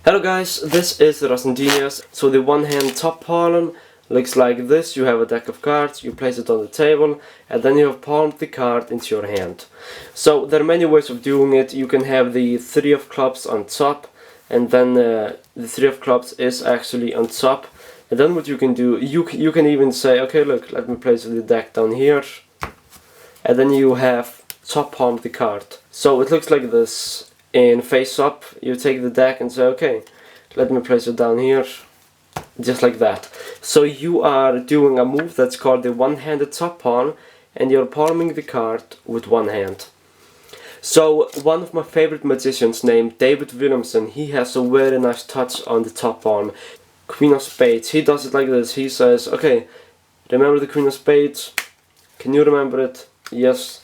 Hello guys, this is Rasengenius. So the one hand top palm looks like this. You have a deck of cards, you place it on the table, and then you have palmed the card into your hand. So there are many ways of doing it. You can have the three of clubs on top, and then the three of clubs is actually on top. And then what you can do, you can even say, okay, look, let me place the deck down here, and then you have top palmed the card. So it looks like this. In face up, you take the deck and say, okay, let me place it down here, just like that. So you are doing a move that's called the one-handed top palm, and you're palming the card with one hand. So one of my favorite magicians named David Williamson, he has a very nice touch on the top palm. Queen of Spades, he does it like this. He says, okay, remember the Queen of Spades? Can you remember it? Yes.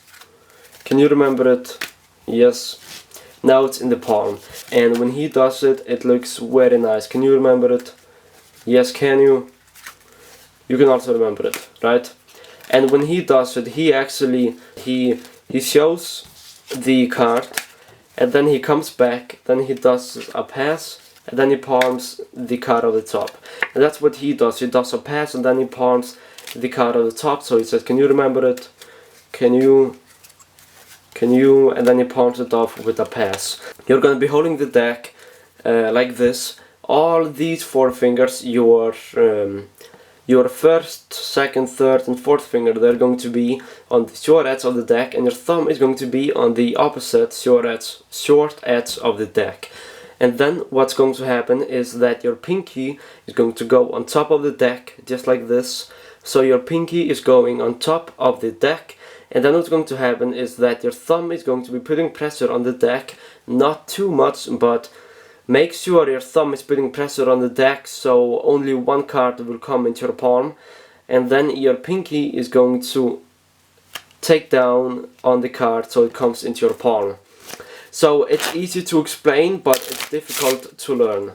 Can you remember it? Yes. Now it's in the palm, and when he does it, it looks very nice. Can you remember it? Yes, can you? You can also remember it, right? And when he does it, he actually, he shows the card, and then he comes back, then he does a pass, and then he palms the card on the top. And that's what he does. He does a pass, and then he palms the card on the top. So he says, can you remember it? Can you, and then he palms it off with a pass. You're going to be holding the deck like this. All these four fingers, your first, second, third and fourth finger, they're going to be on the short edge of the deck, and your thumb is going to be on the opposite short edge of the deck. And then what's going to happen is that your pinky is going to go on top of the deck, just like this. So your pinky is going on top of the deck. And then what's going to happen is that your thumb is going to be putting pressure on the deck, not too much, but make sure your thumb is putting pressure on the deck so only one card will come into your palm. And then your pinky is going to take down on the card so it comes into your palm. So it's easy to explain, but it's difficult to learn.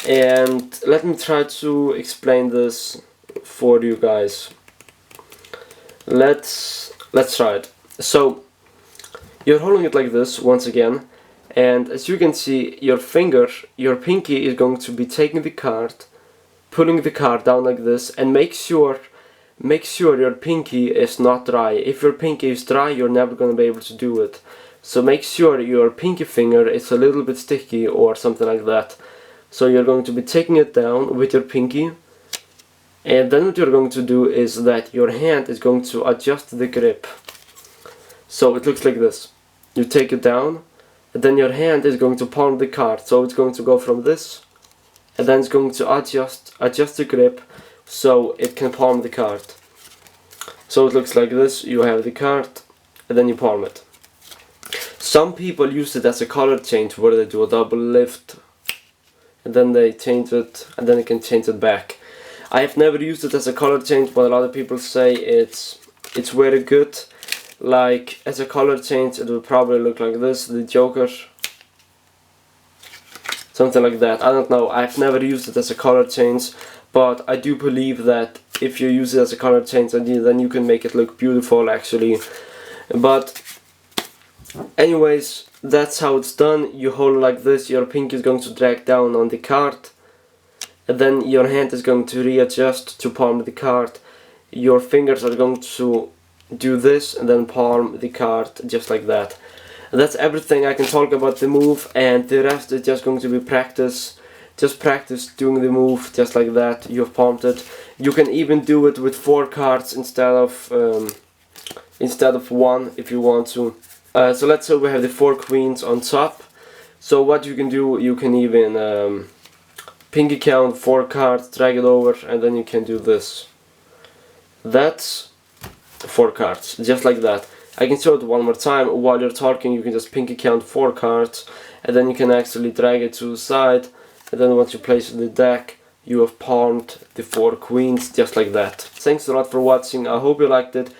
And let me try to explain this for you guys. Let's try it. So you're holding it like this once again, and as you can see, your pinky is going to be taking the card, pulling the card down like this, and make sure your pinky is not dry. If your pinky is dry, you're never going to be able to do it. So make sure your pinky finger is a little bit sticky or something like that. So you're going to be taking it down with your pinky. And then what you're going to do is that your hand is going to adjust the grip. So it looks like this. You take it down, and then your hand is going to palm the card. So it's going to go from this, and then it's going to adjust the grip so it can palm the card. So it looks like this. You have the card, and then you palm it. Some people use it as a color change where they do a double lift, and then they change it, and then they can change it back. I have never used it as a color change, but a lot of people say it's very good. Like as a color change, it would probably look like this, the Joker, something like that. I don't know. I've never used it as a color change, but I do believe that if you use it as a color change, then you can make it look beautiful, actually. But anyways, that's how it's done. You hold it like this. Your pinky is going to drag down on the card. And then your hand is going to readjust to palm the card. Your fingers are going to do this and then palm the card just like that. And that's everything I can talk about the move, and the rest is just going to be practice. Just practice doing the move just like that. You have palmed it. You can even do it with 4 cards instead of one if you want to. So let's say we have the 4 queens on top. So what you can do, you can even pinky count 4 cards, drag it over, and then you can do this. That's 4 cards, just like that. I can show it one more time. While you're talking, you can just pinky count 4 cards, and then you can actually drag it to the side, and then once you place it in the deck, you have palmed the 4 queens, just like that. Thanks a lot for watching. I hope you liked it.